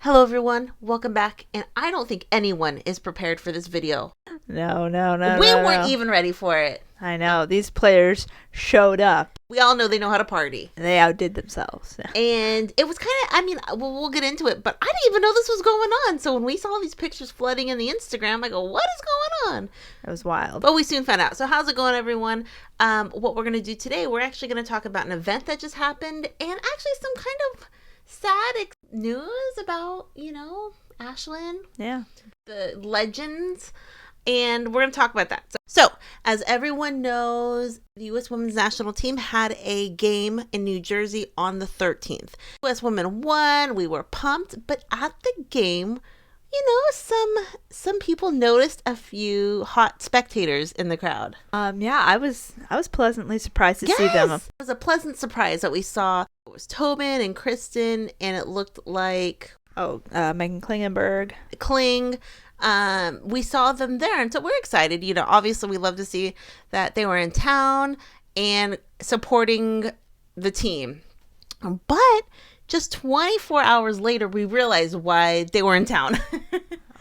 Hello everyone, welcome back, and I don't think anyone is prepared for this video. No. We weren't even ready for it. I know, these players showed up. We all know they know how to party. They outdid themselves. And it was kind of, we'll get into it, but I didn't even know this was going on. So when we saw these pictures flooding in the Instagram, I go, what is going on? It was wild. But we soon found out. So how's it going, everyone? What we're going to do today, we're actually going to talk about an event that just happened, and actually some kind of sad news about, Ashlyn. Yeah. The legends. And we're going to talk about that. So, as everyone knows, the U.S. Women's National Team had a game in New Jersey on the 13th. U.S. Women won. We were pumped. But at the game, some people noticed a few hot spectators in the crowd. Yeah, I was pleasantly surprised to see them. It was a pleasant surprise that we saw. It was Tobin and Christen, and it looked like Megan Klingenberg. We saw them there, and so we're excited. Obviously we love to see that they were in town and supporting the team. But just 24 hours later, we realized why they were in town.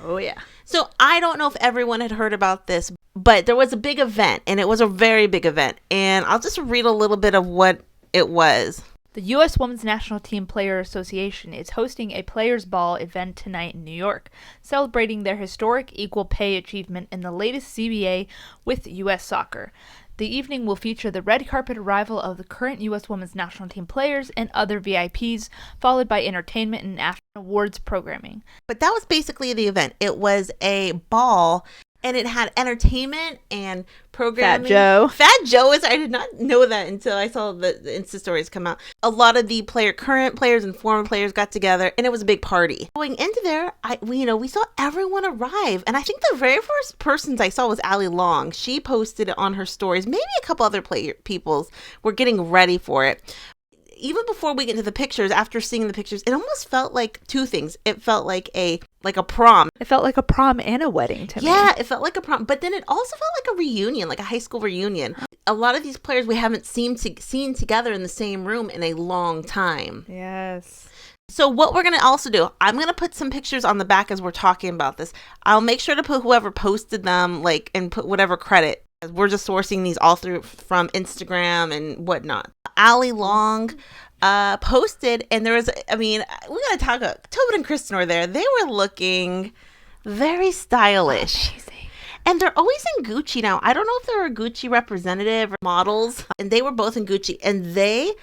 Oh, yeah. So I don't know if everyone had heard about this, but there was a big event, and it was a very big event. And I'll just read a little bit of what it was. The U.S. Women's National Team Player Association is hosting a Players Ball event tonight in New York, celebrating their historic equal pay achievement in the latest CBA with U.S. Soccer. The evening will feature the red carpet arrival of the current U.S. Women's National Team players and other VIPs, followed by entertainment and after awards programming. But that was basically the event. It was a ball, and it had entertainment and programming. Fat Joe I did not know that until I saw the Insta stories come out. A lot of the current players and former players got together, and it was a big party. Going into there, we saw everyone arrive, and I think the very first persons I saw was Allie Long. She posted it on her stories. Maybe a couple other people's were getting ready for it. Even before we get into the pictures, after seeing the pictures, it almost felt like two things. It felt like a prom. It felt like a prom and a wedding to me. Yeah, it felt like a prom. But then it also felt like a reunion, like a high school reunion. A lot of these players we haven't seen together in the same room in a long time. Yes. So what we're going to also do, I'm going to put some pictures on the back as we're talking about this. I'll make sure to put whoever posted them, and put whatever credit. We're just sourcing these all through from Instagram and whatnot. Allie Long posted, and there was, we got to talk about, Tobin and Christen were there. They were looking very stylish. Amazing. And they're always in Gucci now. I don't know if they're a Gucci representative or models. And they were both in Gucci. And they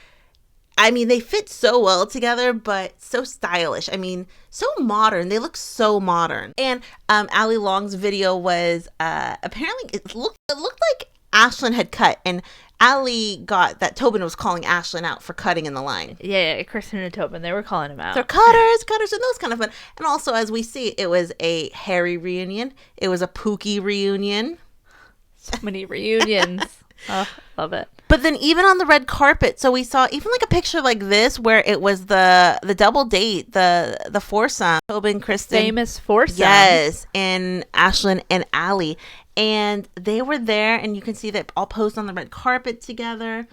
fit so well together, but so stylish. So modern. They look so modern. And Allie Long's video was apparently it looked like Ashlyn had cut, and Allie got that Tobin was calling Ashlyn out for cutting in the line. Yeah, Christen and Tobin, they were calling him out. They're cutters, and those kind of fun. And also, as we see, it was a Harry reunion. It was a Pookie reunion. So many reunions. Oh, love it. But then even on the red carpet, so we saw even like a picture like this where it was the double date, the foursome, Tobin, Christen. Famous foursome. Yes, and Ashlyn and Allie. And they were there, and you can see that all posed on the red carpet together.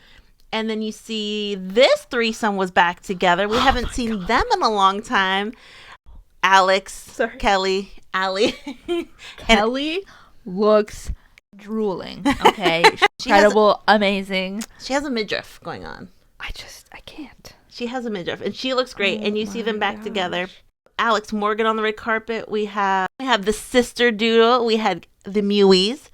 And then you see this threesome was back together. We haven't seen them in a long time. Kelley, Allie. Kelley looks drooling. Okay. Incredible, amazing. She has a midriff going on. I can't. She has a midriff, and she looks great. And you see them back together. Alex Morgan on the red carpet. We have the sister duo. We had the Mewis,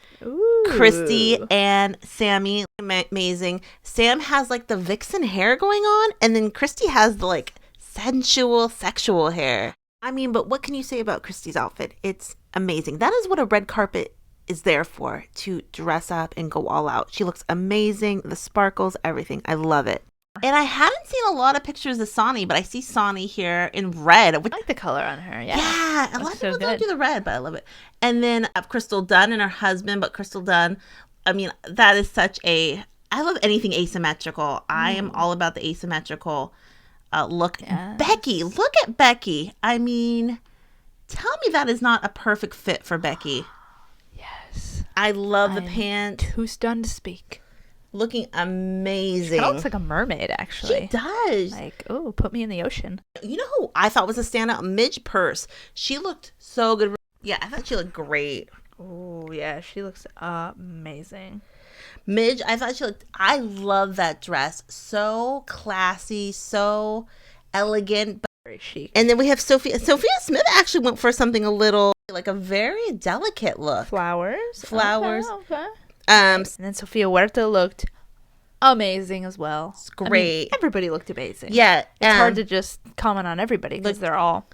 Kristie and Sammy. Amazing. Sam has the vixen hair going on, and then Kristie has the sensual, sexual hair. But what can you say about Kristie's outfit? It's amazing. That is what a red carpet is there for, to dress up and go all out. She looks amazing. The sparkles, everything. I love it. And I hadn't seen a lot of pictures of Sonnett, but I see Sonnett here in red. I like the color on her. Yeah. Yeah. A lot of people don't do the red, but I love it. And then Crystal Dunn and her husband, but Crystal Dunn, that is I love anything asymmetrical. I am all about the asymmetrical look. Yes. Becky, look at Becky. Tell me that is not a perfect fit for Becky. Yes. I love the pants. Too stunned to speak. looking amazing. She looks like a mermaid, actually. She does. Like, oh, put me in the ocean. You know who I thought was a standout? Midge Purce. She looked so good. Yeah, I thought she looked great. Oh, yeah, she looks amazing. Midge, I love that dress. So classy, so elegant. Very chic. And then we have Sophia. Sophia Smith actually went for something a little, like a very delicate look. Flowers. Okay. And then Sophia Huerta looked amazing as well. It's great. Everybody looked amazing. Yeah. It's hard to just comment on everybody because they're all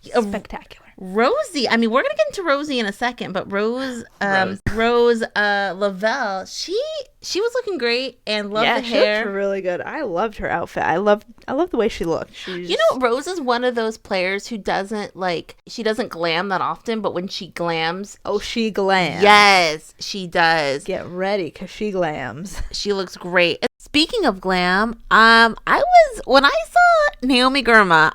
spectacular. Rosie, I mean, we're gonna get into Rosie in a second, but Rose Lavelle, she was looking great and loved the hair. She looked really good. I loved her outfit. I love the way she looked. You know, Rose is one of those players who doesn't glam that often, but when she glams, she glams. Yes, she does. Get ready, cause she glams. She looks great. Speaking of glam, when I saw Naomi Girma,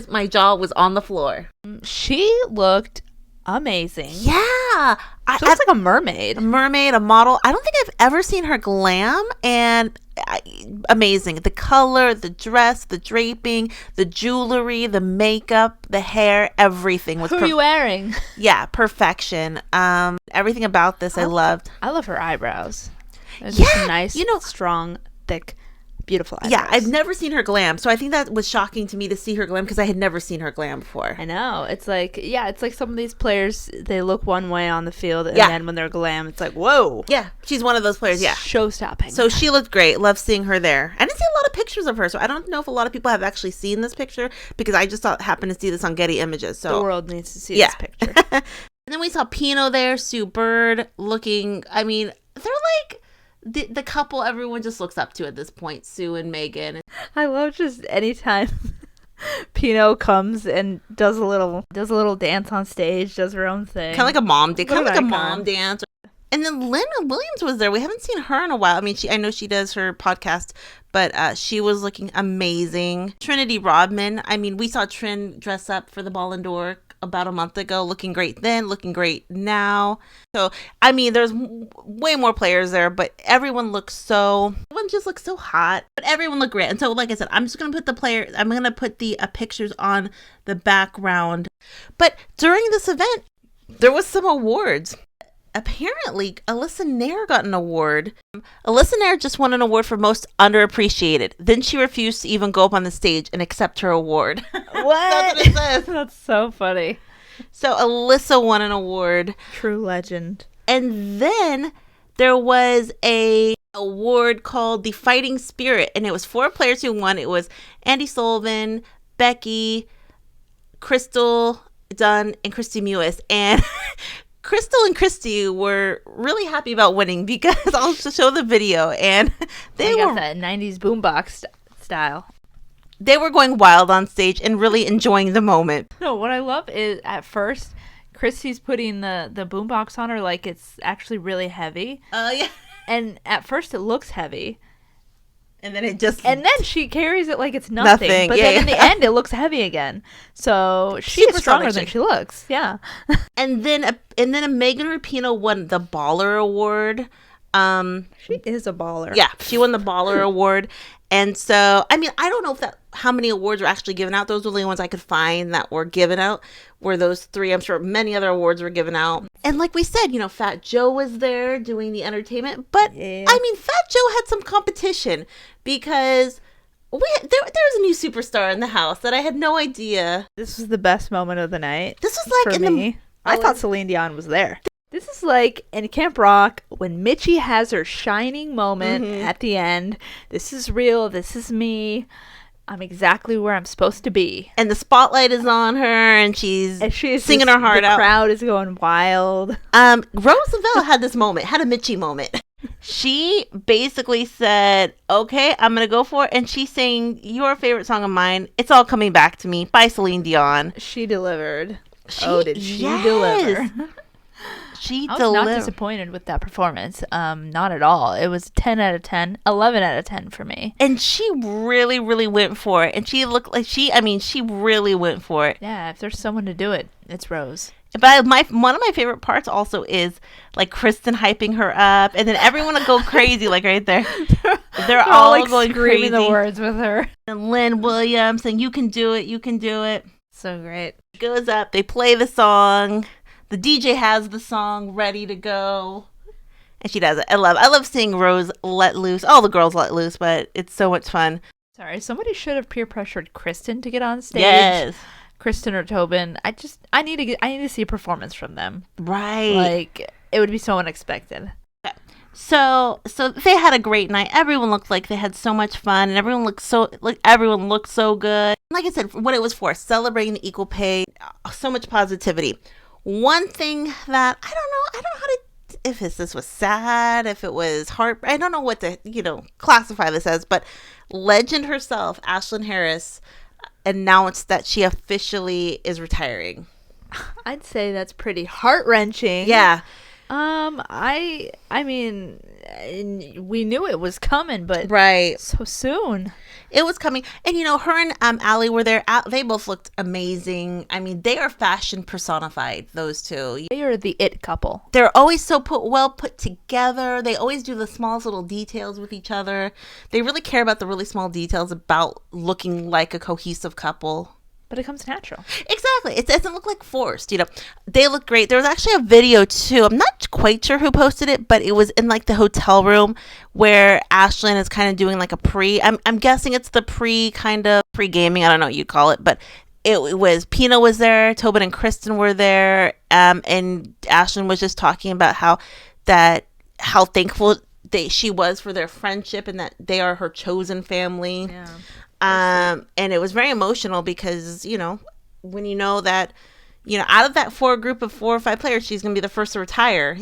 my jaw was on the floor. She looked amazing. Yeah. She looks like a mermaid. A model. I don't think I've ever seen her glam, and amazing. The color, the dress, the draping, the jewelry, the makeup, the hair, everything was Who are you wearing? Yeah, perfection. Everything about this I loved. I love her eyebrows. They're Yeah, nice, strong, thick, beautiful eyebrows. Yeah, I've never seen her glam, so I think that was shocking to me to see her glam because I had never seen her glam before. I know. It's like some of these players, they look one way on the field, and then when they're glam, it's like, whoa. Yeah, she's one of those players, yeah. Show-stopping. So she looked great. Love seeing her there. I didn't see a lot of pictures of her, so I don't know if a lot of people have actually seen this picture because I just happened to see this on Getty Images. So the world needs to see this picture. And then we saw Pinoe there, Sue Bird looking, I mean, they're like the couple everyone just looks up to at this point, Sue and Megan. I love just anytime Pinoe comes and does a little dance on stage, does her own thing. Kind of like a mom dance. And then Lynn Williams was there. We haven't seen her in a while. I mean, I know she does her podcast, but she was looking amazing. Trinity Rodman. I mean, we saw Trin dress up for the Ballon d'Or about a month ago, looking great then, looking great now. So, I mean, there's way more players there, but everyone just looks so hot, but everyone looked great. And so, like I said, I'm going to put the pictures on the background. But during this event, there was some awards. Apparently, Alyssa Naeher got an award. Alyssa Naeher just won an award for most underappreciated. Then she refused to even go up on the stage and accept her award. What? That's what it says. That's so funny. So Alyssa won an award. True legend. And then there was a award called the Fighting Spirit, and it was 4 players who won. It was Andi Sullivan, Becky, Crystal, Dunn, and Kristie Mewis. And Crystal and Kristie were really happy about winning because I'll show the video, and they got that 90s boombox style. They were going wild on stage and really enjoying the moment. No, what I love is at first Kristie's putting the boombox on her like it's actually really heavy. Yeah. And at first it looks heavy. And then and then she carries it like it's nothing. But then in the end, it looks heavy again. So she's stronger than she looks. Yeah. And then a Megan Rapinoe won the Baller Award. She is a baller. Yeah, she won the Baller Award. And so, I mean, I don't know how many awards were actually given out. Those were the only ones I could find that were given out. Were those 3? I'm sure many other awards were given out. And like we said, Fat Joe was there doing the entertainment. But, yeah. I mean, Fat Joe had some competition because there was a new superstar in the house that I had no idea. This was the best moment of the night. This was like for me. I thought Celine Dion was there. This is like in Camp Rock when Mitchie has her shining moment at the end. This is real. This is me. I'm exactly where I'm supposed to be. And the spotlight is on her, and she's singing her heart out. The crowd is going wild. Rose Lavelle had a Mitchie moment. She basically said, okay, I'm going to go for it. And she sang your favorite song of mine, It's All Coming Back to Me by Celine Dion. She delivered. Did she deliver? She I was not disappointed with that performance. Not at all. It was 10 out of 10, 11 out of 10 for me. And she really, really went for it. And she looked like she really went for it. Yeah, if there's someone to do it, it's Rose. But one of my favorite parts also is like Christen hyping her up, and then everyone will go crazy like right there. They're all like going screaming crazy. The words with her. And Lynn Williams saying, "You can do it, you can do it." So great. Goes up. They play the song. The DJ has the song ready to go, and she does it. I love seeing Rose let loose. All the girls let loose, but it's so much fun. Sorry, somebody should have peer pressured Christen to get on stage. Yes. Christen or Tobin. I need to see a performance from them. Right. Like, it would be so unexpected. So they had a great night. Everyone looked like they had so much fun, and everyone looked so good. Like I said, what it was for, celebrating the equal pay, so much positivity. One thing that I don't know how to, if this was sad, if it was I don't know what to, classify this as, but legend herself, Ashlyn Harris, announced that she officially is retiring. I'd say that's pretty heart-wrenching. Yeah. I mean, we knew it was coming, but right, so soon. It was coming. And her and Allie were there. They both looked amazing. I mean, they are fashion personified, those two. They are the it couple. They're always so well put together. They always do the smallest little details with each other. They really care about the really small details about looking like a cohesive couple. But it comes natural. Exactly. It doesn't look like forced, They look great. There was actually a video, too. I'm not quite sure who posted it, but it was in, like, the hotel room where Ashlyn is kind of doing, like, a I'm guessing it's the pre-gaming. I don't know what you call it, but it was Pinoe was there, Tobin and Christen were there, and Ashlyn was just talking about how thankful she was for their friendship and that they are her chosen family. Yeah. And it was very emotional because, when you know that, out of that group of 4 or 5 players, she's going to be the first to retire,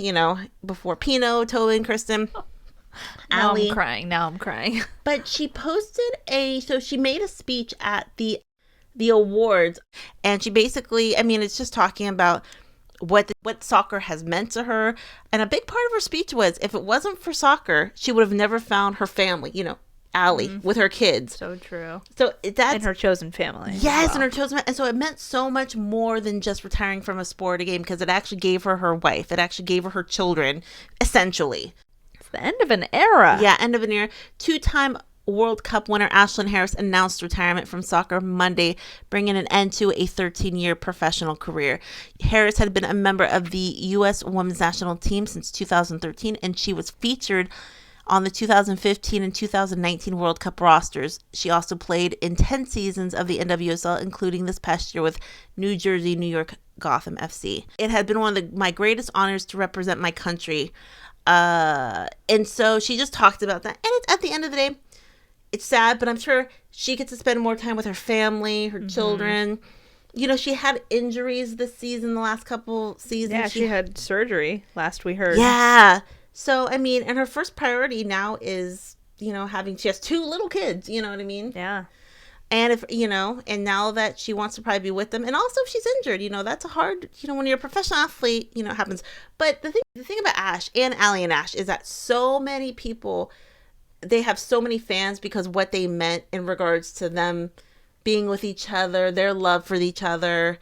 before Pinoe, Tobin, Christen, Allie. Now I'm crying. But she posted she made a speech at the awards, and she basically, it's just talking about what soccer has meant to her. And a big part of her speech was, if it wasn't for soccer, she would have never found her family, Allie with her kids. So true. So that's in her chosen family. Yes, in her chosen family. And so it meant so much more than just retiring from a sport, game, because it actually gave her wife. It actually gave her children, essentially. It's the end of an era. Yeah, end of an era. 2-time World Cup winner Ashlyn Harris announced retirement from soccer Monday, bringing an end to a 13-year professional career. Harris had been a member of the U.S. Women's National Team since 2013, and she was featured on the 2015 and 2019 World Cup rosters. She also played in 10 seasons of the NWSL, including this past year with New Jersey, New York, Gotham FC. It had been one of my greatest honors to represent my country. And so she just talked about that. And at the end of the day, it's sad, but I'm sure she gets to spend more time with her family, her children. She had injuries this season, the last couple seasons. Yeah, she had surgery last we heard. Yeah. So, and her first priority now is, she has 2 little kids, you know what I mean? Yeah. And if, and now that she wants to probably be with them, and also if she's injured, that's a hard, when you're a professional athlete, it happens. But the thing about Ash and Allie and Ash is that so many people, they have so many fans because what they meant in regards to them being with each other, their love for each other,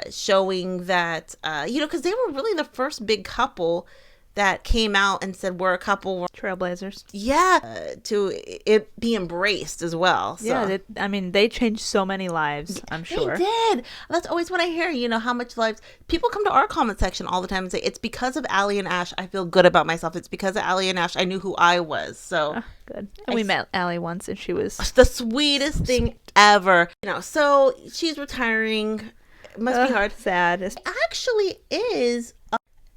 showing that, because they were really the first big couple that came out and said we're a couple. Trailblazers. Yeah. To it be embraced as well. So. Yeah, they changed so many lives, I'm sure. They did. That's always what I hear, how much lives. People come to our comment section all the time and say, it's because of Allie and Ash I feel good about myself. It's because of Allie and Ash I knew who I was. So good. And we met Allie once and she was the sweetest thing ever. So she's retiring. It must be hard. Sad. It actually is.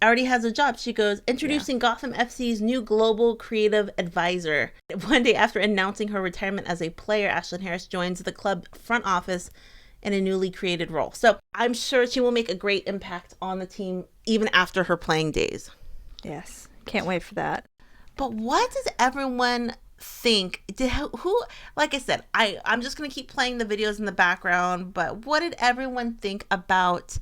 Already has a job. She goes, introducing Gotham FC's new global creative advisor. One day after announcing her retirement as a player, Ashlyn Harris joins the club front office in a newly created role. So I'm sure she will make a great impact on the team even after her playing days. Yes. Can't wait for that. But what does everyone think? Like I said, I'm just going to keep playing the videos in the background, but what did everyone think about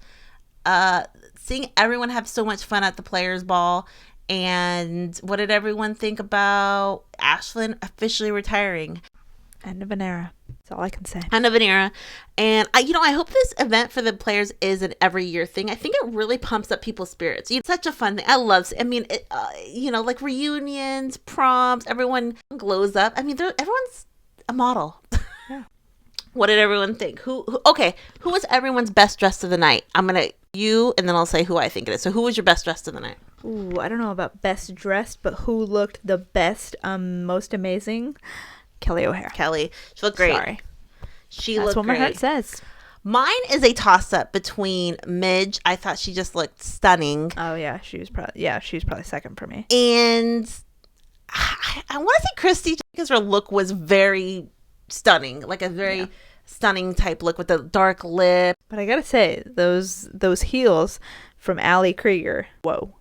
seeing everyone have so much fun at the Players Ball. And what did everyone think about Ashlyn officially retiring? End of an era. That's all I can say. End of an era. And I hope this event for the players is an every year thing. I think it really pumps up people's spirits. It's such a fun thing. Like reunions, proms, everyone glows up. I mean, everyone's a model. Yeah. What did everyone think? Who was everyone's best dressed of the night? I'm going to you, and then I'll say who I think it is. So who was your best dressed of the night? Ooh, I don't know about best dressed, but who looked the best, most amazing? Kelley O'Hara. Kelley. She looked great. Sorry. She That's looked what great. my heart says. Mine is a toss-up between Midge. I thought she just looked stunning. Oh, yeah. She was probably second for me. And I want to say Kristie, because her look was very stunning. Like a very stunning type look with the dark lip. But I gotta say, those heels from Allie Krieger. Whoa.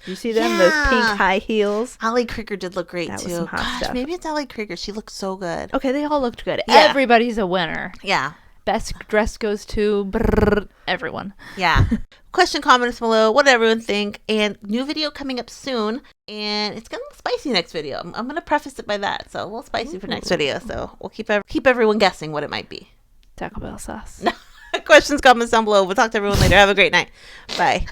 You see them? Yeah. Those pink high heels. Allie Krieger did look great, That too. was some hot stuff. Maybe it's Allie Krieger. She looked so good. Okay, they all looked good. Yeah. Everybody's a winner. Yeah. Best dress goes to everyone. Yeah. Question, comments below. What did everyone think? And new video coming up soon. And it's going to look spicy next video. I'm going to preface it by that. So a little spicy for next video. So we'll keep everyone guessing what it might be. Taco Bell sauce. Questions, comments down below. We'll talk to everyone later. Have a great night. Bye.